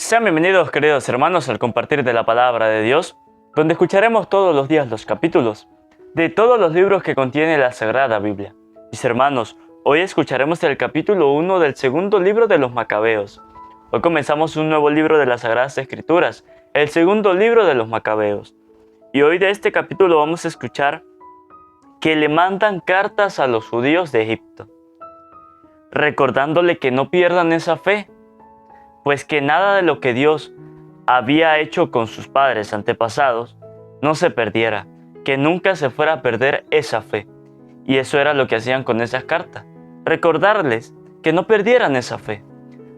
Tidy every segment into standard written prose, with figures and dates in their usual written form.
Sean bienvenidos, queridos hermanos, al compartir de la palabra de Dios, donde escucharemos todos los días los capítulos de todos los libros que contiene la Sagrada Biblia. Mis hermanos, hoy escucharemos el capítulo 1 del segundo libro de los Macabeos. Hoy comenzamos un nuevo libro de las Sagradas Escrituras, el segundo libro de los Macabeos. Y hoy de este capítulo vamos a escuchar que le mandan cartas a los judíos de Egipto, recordándole que no pierdan esa fe, pues que nada de lo que Dios había hecho con sus padres antepasados no se perdiera, que nunca se fuera a perder esa fe. Y eso era lo que hacían con esas cartas, recordarles que no perdieran esa fe.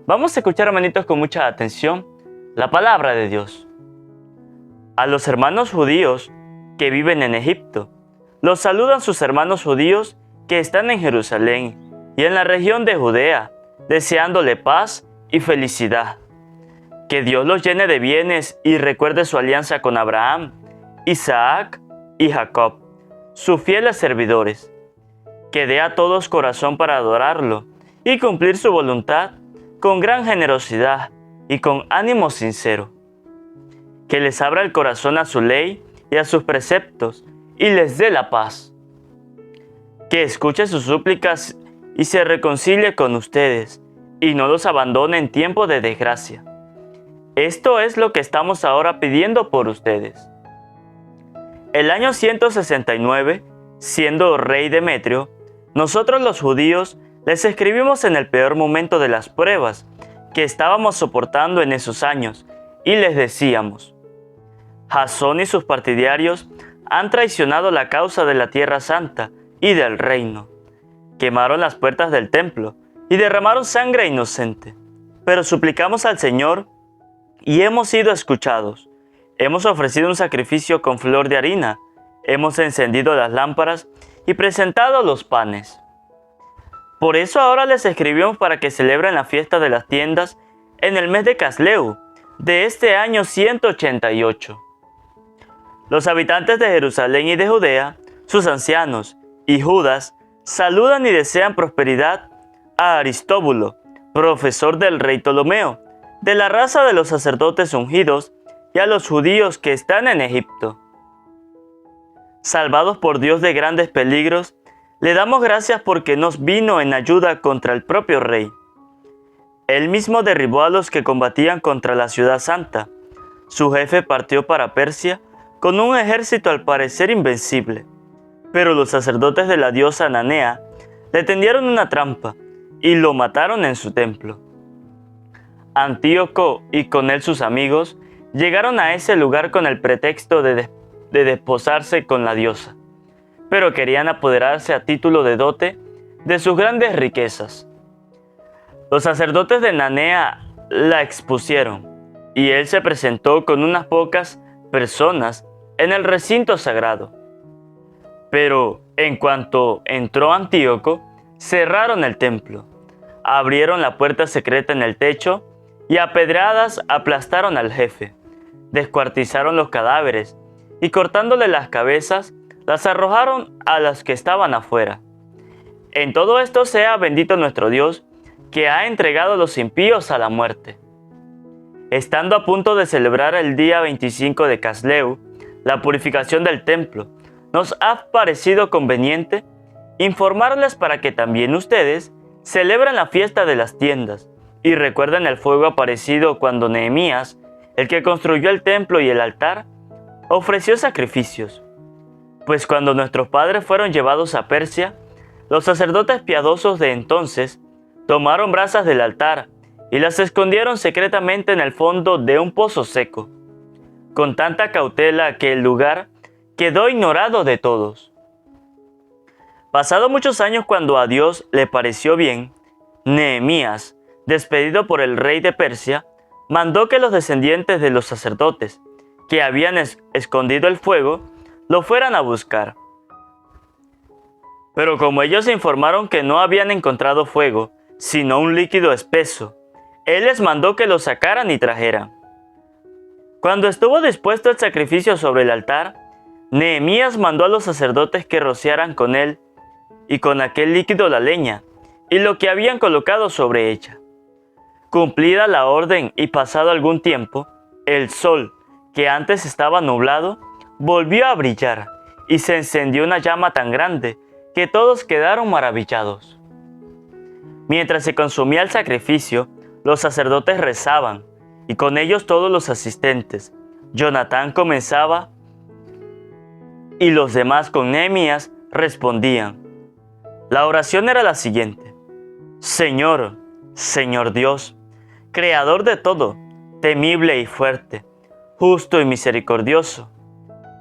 Vamos a escuchar, hermanitos, con mucha atención la palabra de Dios. A los hermanos judíos que viven en Egipto, los saludan sus hermanos judíos que están en Jerusalén y en la región de Judea, deseándole paz y felicidad. Que Dios los llene de bienes y recuerde su alianza con Abraham, Isaac y Jacob, sus fieles servidores. Que dé a todos corazón para adorarlo y cumplir su voluntad con gran generosidad y con ánimo sincero. Que les abra el corazón a su ley y a sus preceptos y les dé la paz. Que escuche sus súplicas y se reconcilie con ustedes y no los abandone en tiempo de desgracia. Esto es lo que estamos ahora pidiendo por ustedes. El año 169, siendo rey Demetrio, nosotros los judíos les escribimos en el peor momento de las pruebas que estábamos soportando en esos años y les decíamos: Jasón y sus partidarios han traicionado la causa de la Tierra Santa y del reino. Quemaron las puertas del templo y derramaron sangre inocente. Pero suplicamos al Señor y hemos sido escuchados. Hemos ofrecido un sacrificio con flor de harina, hemos encendido las lámparas y presentado los panes. Por eso ahora les escribimos para que celebren la fiesta de las tiendas en el mes de Casleu, de este año 188. Los habitantes de Jerusalén y de Judea, sus ancianos y Judas, saludan y desean prosperidad a Aristóbulo, profesor del rey Ptolomeo, de la raza de los sacerdotes ungidos, y a los judíos que están en Egipto. Salvados por Dios de grandes peligros, le damos gracias porque nos vino en ayuda contra el propio rey. Él mismo derribó a los que combatían contra la ciudad santa. Su jefe partió para Persia con un ejército al parecer invencible. Pero los sacerdotes de la diosa Nanea le tendieron una trampa y lo mataron en su templo. Antíoco y con él sus amigos llegaron a ese lugar con el pretexto de desposarse con la diosa, pero querían apoderarse a título de dote de sus grandes riquezas. Los sacerdotes de Nanea la expusieron y él se presentó con unas pocas personas en el recinto sagrado. Pero en cuanto entró Antíoco, cerraron el templo, abrieron la puerta secreta en el techo y a pedradas aplastaron al jefe, descuartizaron los cadáveres y cortándole las cabezas, las arrojaron a los que estaban afuera. En todo esto sea bendito nuestro Dios, que ha entregado a los impíos a la muerte. Estando a punto de celebrar el día 25 de Casleu, la purificación del templo, nos ha parecido conveniente informarles para que también ustedes celebren la fiesta de las tiendas y recuerden el fuego aparecido cuando Nehemías, el que construyó el templo y el altar, ofreció sacrificios. Pues cuando nuestros padres fueron llevados a Persia, los sacerdotes piadosos de entonces tomaron brasas del altar y las escondieron secretamente en el fondo de un pozo seco, con tanta cautela que el lugar quedó ignorado de todos. Pasado muchos años, cuando a Dios le pareció bien, Nehemías, despedido por el rey de Persia, mandó que los descendientes de los sacerdotes, que habían escondido el fuego, lo fueran a buscar. Pero como ellos informaron que no habían encontrado fuego, sino un líquido espeso, él les mandó que lo sacaran y trajeran. Cuando estuvo dispuesto el sacrificio sobre el altar, Nehemías mandó a los sacerdotes que rociaran con él y con aquel líquido la leña y lo que habían colocado sobre ella. Cumplida la orden y pasado algún tiempo, el sol, que antes estaba nublado, volvió a brillar y se encendió una llama tan grande que todos quedaron maravillados. Mientras se consumía el sacrificio, los sacerdotes rezaban y con ellos todos los asistentes. Jonatán comenzaba y los demás con Nehemías respondían. La oración era la siguiente: Señor, Señor Dios, Creador de todo, temible y fuerte, justo y misericordioso,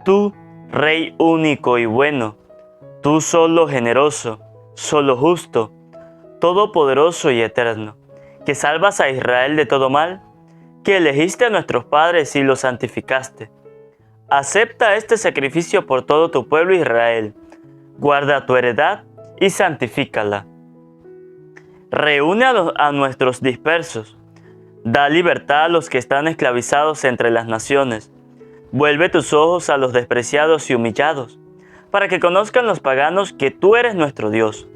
tú, Rey único y bueno, tú solo generoso, solo justo, todopoderoso y eterno, que salvas a Israel de todo mal, que elegiste a nuestros padres y los santificaste. Acepta este sacrificio por todo tu pueblo Israel, guarda tu heredad y santifícala. Reúne a nuestros dispersos, da libertad a los que están esclavizados entre las naciones, vuelve tus ojos a los despreciados y humillados, para que conozcan los paganos que tú eres nuestro Dios.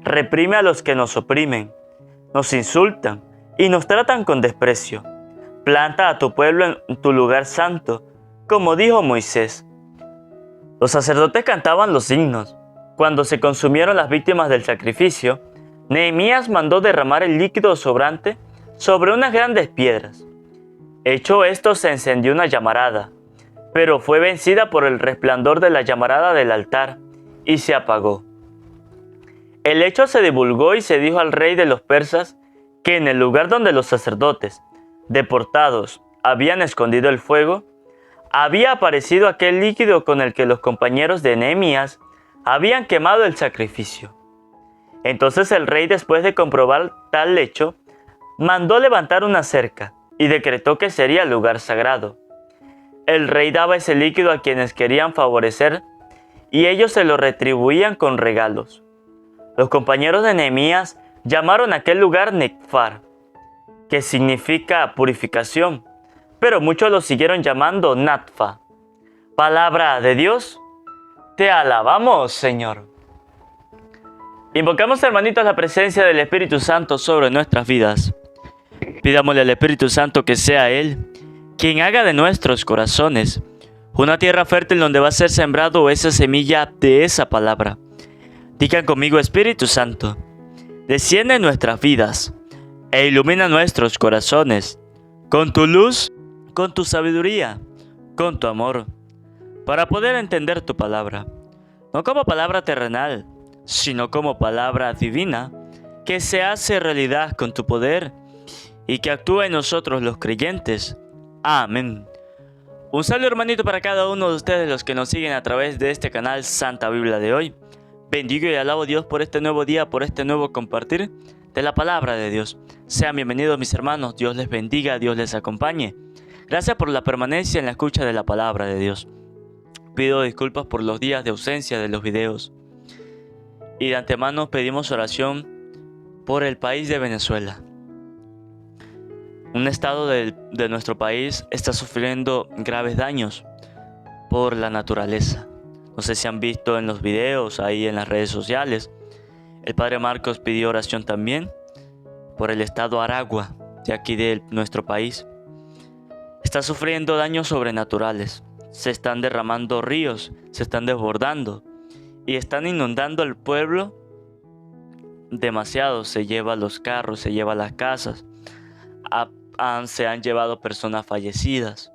Reprime a los que nos oprimen, nos insultan y nos tratan con desprecio. Planta a tu pueblo en tu lugar santo, como dijo Moisés. Los sacerdotes cantaban los himnos. Cuando se consumieron las víctimas del sacrificio, Nehemías mandó derramar el líquido sobrante sobre unas grandes piedras. Hecho esto, se encendió una llamarada, pero fue vencida por el resplandor de la llamarada del altar y se apagó. El hecho se divulgó y se dijo al rey de los persas que en el lugar donde los sacerdotes, deportados, habían escondido el fuego, había aparecido aquel líquido con el que los compañeros de Nehemías habían quemado el sacrificio. Entonces el rey, después de comprobar tal hecho, mandó levantar una cerca y decretó que sería lugar sagrado. El rey daba ese líquido a quienes querían favorecer y ellos se lo retribuían con regalos. Los compañeros de Nehemías llamaron a aquel lugar Nekfar, que significa purificación, pero muchos lo siguieron llamando Natfa. Palabra de Dios, te alabamos, Señor. Invocamos, hermanitos, la presencia del Espíritu Santo sobre nuestras vidas. Pidámosle al Espíritu Santo que sea Él quien haga de nuestros corazones una tierra fértil donde va a ser sembrado esa semilla de esa palabra. Digan conmigo: Espíritu Santo, desciende en nuestras vidas e ilumina nuestros corazones con tu luz, con tu sabiduría, con tu amor, para poder entender tu palabra, no como palabra terrenal, sino como palabra divina, que se hace realidad con tu poder y que actúa en nosotros los creyentes. Amén. Un saludo, hermanito, para cada uno de ustedes, los que nos siguen a través de este canal Santa Biblia de hoy. Bendigo y alabo a Dios por este nuevo día, por este nuevo compartir de la palabra de Dios. Sean bienvenidos, mis hermanos. Dios les bendiga, Dios les acompañe. Gracias por la permanencia en la escucha de la palabra de Dios. Pido disculpas por los días de ausencia de los videos. Y de antemano pedimos oración por el país de Venezuela. Un estado de nuestro país está sufriendo graves daños por la naturaleza. No sé si han visto en los videos, ahí en las redes sociales. El Padre Marcos pidió oración también por el estado Aragua, de aquí de nuestro país. Está sufriendo daños sobrenaturales. Se están derramando ríos, se están desbordando y están inundando el pueblo demasiado. Se lleva los carros, se lleva las casas. Se han llevado personas fallecidas.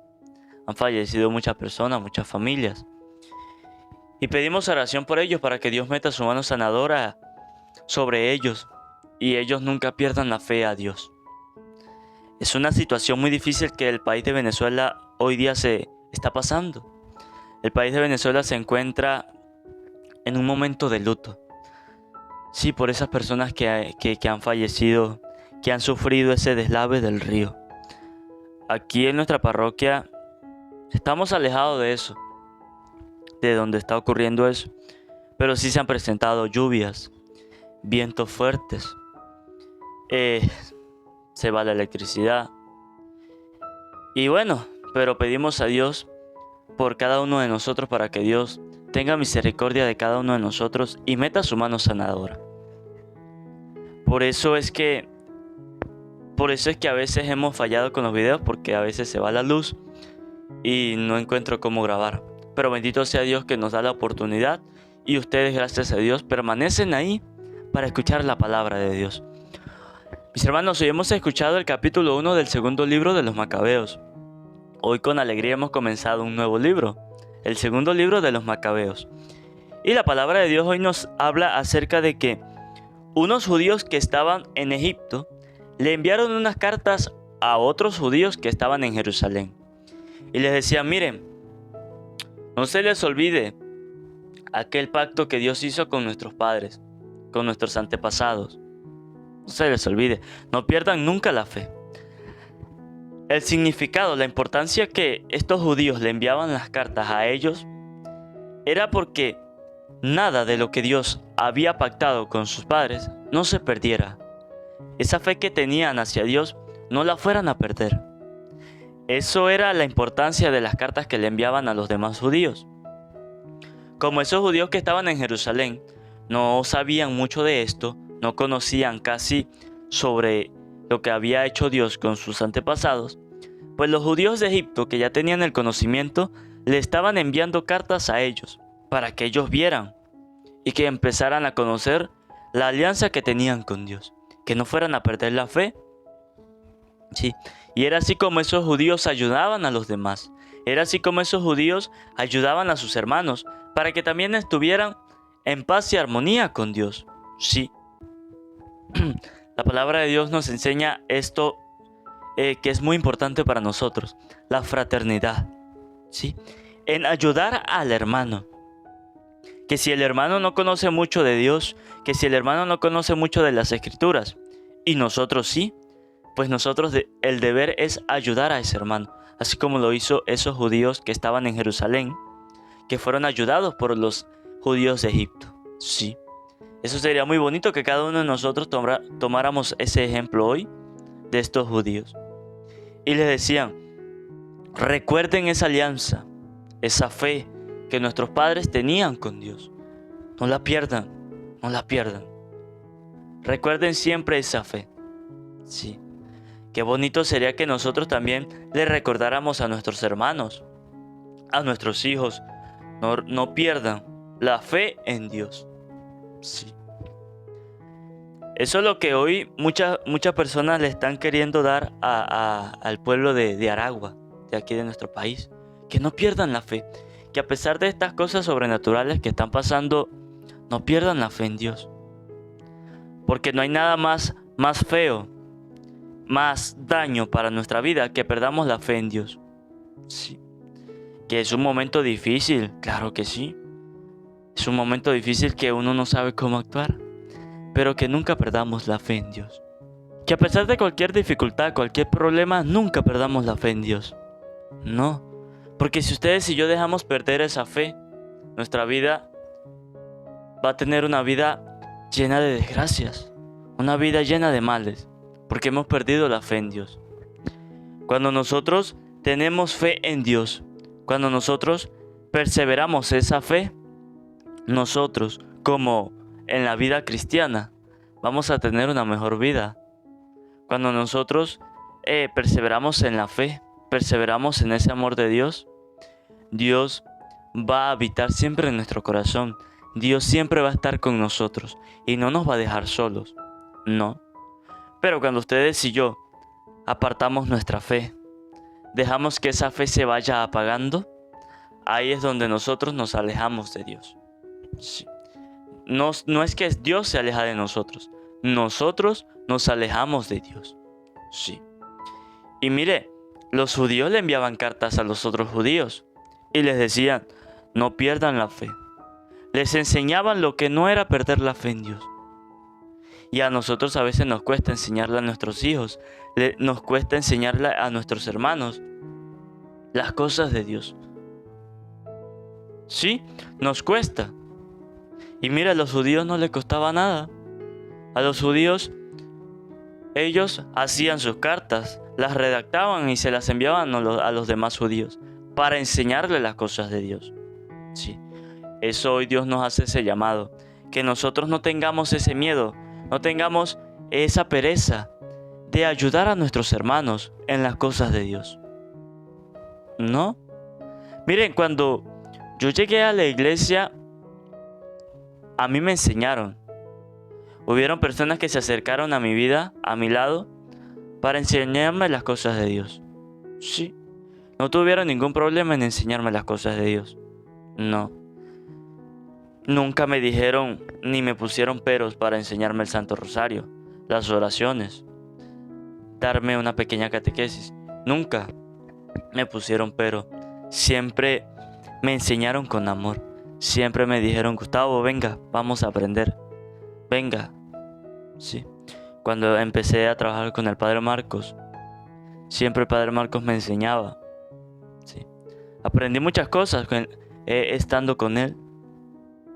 Han fallecido muchas personas, muchas familias. Y pedimos oración por ellos para que Dios meta su mano sanadora sobre ellos y ellos nunca pierdan la fe a Dios. Es una situación muy difícil que el país de Venezuela hoy día se está pasando. El país de Venezuela se encuentra en un momento de luto. Sí, por esas personas que han fallecido, que han sufrido ese deslave del río. Aquí en nuestra parroquia estamos alejados de eso, de donde está ocurriendo eso, pero sí se han presentado lluvias, vientos fuertes, se va la electricidad. Y bueno, pero pedimos a Dios por cada uno de nosotros para que Dios tenga misericordia de cada uno de nosotros y meta su mano sanadora. Por eso es que Por eso es que a veces hemos fallado con los videos, porque a veces se va la luz y no encuentro cómo grabar. Pero bendito sea Dios que nos da la oportunidad y ustedes, gracias a Dios, permanecen ahí para escuchar la palabra de Dios. Mis hermanos, hoy hemos escuchado el capítulo 1 del segundo libro de los Macabeos. Hoy con alegría hemos comenzado un nuevo libro, el segundo libro de los Macabeos. Y la palabra de Dios hoy nos habla acerca de que unos judíos que estaban en Egipto le enviaron unas cartas a otros judíos que estaban en Jerusalén. Y les decían, miren, no se les olvide aquel pacto que Dios hizo con nuestros padres, con nuestros antepasados. No se les olvide, no pierdan nunca la fe. El significado, la importancia que estos judíos le enviaban las cartas a ellos era porque nada de lo que Dios había pactado con sus padres no se perdiera. Esa fe que tenían hacia Dios no la fueran a perder. Eso era la importancia de las cartas que le enviaban a los demás judíos. Como esos judíos que estaban en Jerusalén no sabían mucho de esto, no conocían casi sobre lo que había hecho Dios con sus antepasados, pues los judíos de Egipto, que ya tenían el conocimiento, le estaban enviando cartas a ellos para que ellos vieran y que empezaran a conocer la alianza que tenían con Dios, que no fueran a perder la fe. Sí, y era así como esos judíos ayudaban a los demás. Era así como esos judíos ayudaban a sus hermanos para que también estuvieran en paz y armonía con Dios. Sí. La palabra de Dios nos enseña esto que es muy importante para nosotros, la fraternidad. ¿Sí? En ayudar al hermano. Que si el hermano no conoce mucho de Dios, que si el hermano no conoce mucho de las Escrituras, y nosotros sí, pues nosotros el deber es ayudar a ese hermano, así como lo hizo esos judíos que estaban en Jerusalén, que fueron ayudados por los judíos de Egipto. Sí, eso sería muy bonito que cada uno de nosotros tomáramos ese ejemplo hoy de estos judíos. Y les decían, recuerden esa alianza, esa fe que nuestros padres tenían con Dios. No la pierdan, no la pierdan. Recuerden siempre esa fe. Sí. Qué bonito sería que nosotros también le recordáramos a nuestros hermanos, a nuestros hijos, no pierdan la fe en Dios. Sí. Eso es lo que hoy muchas personas le están queriendo dar al pueblo de Aragua, de aquí de nuestro país. Que no pierdan la fe, que a pesar de estas cosas sobrenaturales que están pasando, no pierdan la fe en Dios. Porque no hay nada más feo, más daño para nuestra vida que perdamos la fe en Dios. Sí. Que es un momento difícil, claro que sí. Es un momento difícil que uno no sabe cómo actuar, pero que nunca perdamos la fe en Dios. Que a pesar de cualquier dificultad, cualquier problema, nunca perdamos la fe en Dios. No, porque si ustedes y yo dejamos perder esa fe, nuestra vida va a tener una vida llena de desgracias, una vida llena de males, porque hemos perdido la fe en Dios. Cuando nosotros tenemos fe en Dios, cuando nosotros perseveramos esa fe, nosotros, como en la vida cristiana, vamos a tener una mejor vida. Cuando nosotros perseveramos en la fe, perseveramos en ese amor de Dios, Dios va a habitar siempre en nuestro corazón. Dios siempre va a estar con nosotros y no nos va a dejar solos. No. Pero cuando ustedes y yo apartamos nuestra fe, dejamos que esa fe se vaya apagando, ahí es donde nosotros nos alejamos de Dios. Sí. No es que Dios se aleja de nosotros nos alejamos de Dios. Sí. Y mire, los judíos le enviaban cartas a los otros judíos y les decían, no pierdan la fe. Les enseñaban lo que no era perder la fe en Dios. Y a nosotros a veces nos cuesta enseñarle a nuestros hijos, nos cuesta enseñarle a nuestros hermanos las cosas de Dios. Sí, nos cuesta. Y mira, a los judíos no les costaba nada. A los judíos, ellos hacían sus cartas, las redactaban y se las enviaban a los demás judíos para enseñarles las cosas de Dios. Sí, eso hoy Dios nos hace ese llamado, que nosotros no tengamos ese miedo, no tengamos esa pereza de ayudar a nuestros hermanos en las cosas de Dios. ¿No? Miren, cuando yo llegué a la iglesia, a mí me enseñaron. Hubieron personas que se acercaron a mi vida, a mi lado, para enseñarme las cosas de Dios. Sí. No tuvieron ningún problema en enseñarme las cosas de Dios. No. Nunca me dijeron ni me pusieron peros para enseñarme el Santo Rosario, las oraciones, darme una pequeña catequesis. Nunca me pusieron pero. Siempre me enseñaron con amor. Siempre me dijeron: Gustavo, venga, vamos a aprender. Venga. Sí. Cuando empecé a trabajar con el Padre Marcos, siempre el Padre Marcos me enseñaba. Sí. Aprendí muchas cosas estando con él.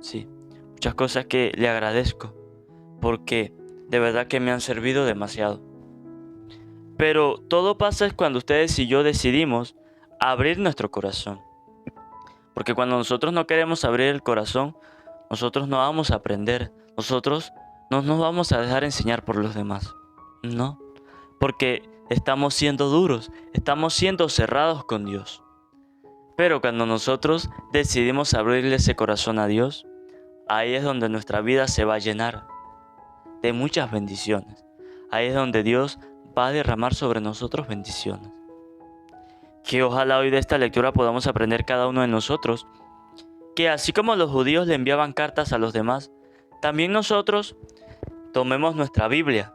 Sí. Muchas cosas que le agradezco, porque de verdad que me han servido demasiado. Pero todo pasa cuando ustedes y yo decidimos abrir nuestro corazón. Porque cuando nosotros no queremos abrir el corazón, nosotros no vamos a aprender. Nosotros no nos vamos a dejar enseñar por los demás. No, porque estamos siendo duros, estamos siendo cerrados con Dios. Pero cuando nosotros decidimos abrirle ese corazón a Dios, ahí es donde nuestra vida se va a llenar de muchas bendiciones. Ahí es donde Dios va a derramar sobre nosotros bendiciones. Que ojalá hoy de esta lectura podamos aprender cada uno de nosotros que así como los judíos le enviaban cartas a los demás, también nosotros tomemos nuestra Biblia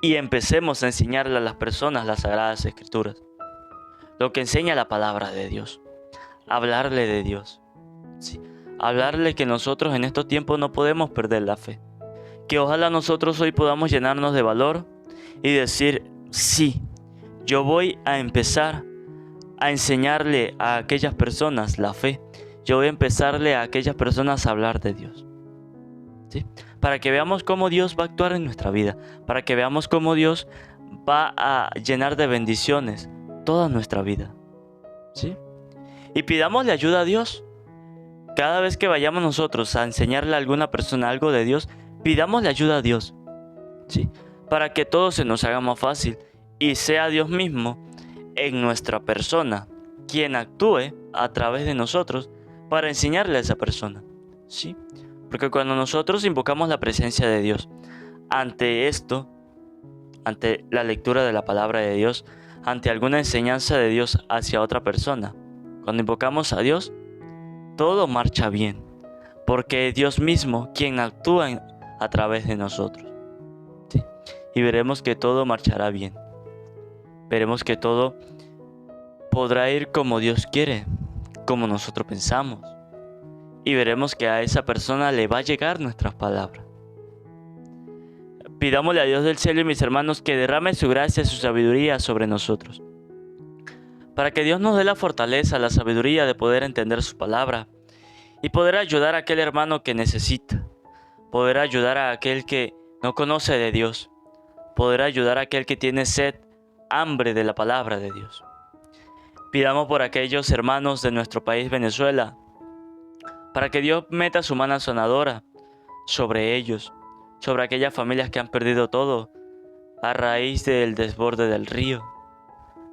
y empecemos a enseñarle a las personas las Sagradas Escrituras, lo que enseña la palabra de Dios, hablarle de Dios, sí, hablarle que nosotros en estos tiempos no podemos perder la fe, que ojalá nosotros hoy podamos llenarnos de valor y decir: sí, yo voy a empezar a enseñarle a aquellas personas la fe. Yo voy a empezarle a aquellas personas a hablar de Dios. ¿Sí? Para que veamos cómo Dios va a actuar en nuestra vida. Para que veamos cómo Dios va a llenar de bendiciones toda nuestra vida. ¿Sí? Y pidámosle ayuda a Dios. Cada vez que vayamos nosotros a enseñarle a alguna persona algo de Dios, pidámosle ayuda a Dios. ¿Sí? Para que todo se nos haga más fácil y sea Dios mismo en nuestra persona quien actúe a través de nosotros para enseñarle a esa persona. ¿Sí? Porque cuando nosotros invocamos la presencia de Dios ante esto, ante la lectura de la palabra de Dios, ante alguna enseñanza de Dios hacia otra persona, cuando invocamos a Dios, todo marcha bien, porque es Dios mismo quien actúa a través de nosotros. ¿Sí? Y veremos que todo marchará bien. Veremos que todo podrá ir como Dios quiere, como nosotros pensamos. Y veremos que a esa persona le va a llegar nuestras palabras. Pidámosle a Dios del cielo, y mis hermanos, que derrame su gracia y su sabiduría sobre nosotros, para que Dios nos dé la fortaleza, la sabiduría de poder entender su palabra y poder ayudar a aquel hermano que necesita, poder ayudar a aquel que no conoce de Dios, poder ayudar a aquel que tiene sed, hambre de la palabra de Dios. Pidamos por aquellos hermanos de nuestro país, Venezuela, para que Dios meta su mano sanadora sobre ellos, sobre aquellas familias que han perdido todo a raíz del desborde del río,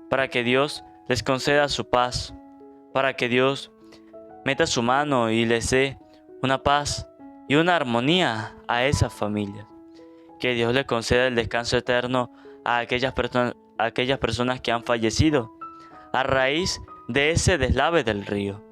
para que Dios les conceda su paz, para que Dios meta su mano y les dé una paz y una armonía a esas familias, que Dios les conceda el descanso eterno a aquellas personas que han fallecido a raíz de ese deslave del río.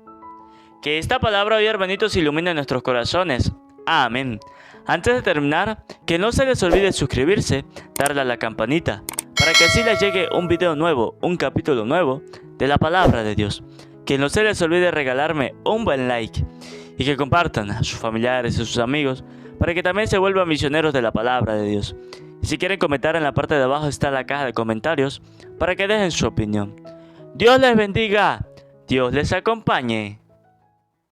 Que esta palabra hoy, hermanitos, ilumine nuestros corazones. Amén. Antes de terminar, que no se les olvide suscribirse, darle a la campanita, para que así les llegue un video nuevo, un capítulo nuevo de la palabra de Dios. Que no se les olvide regalarme un buen like y que compartan a sus familiares y a sus amigos para que también se vuelvan misioneros de la palabra de Dios. Y si quieren comentar, en la parte de abajo está la caja de comentarios para que dejen su opinión. Dios les bendiga, Dios les acompañe.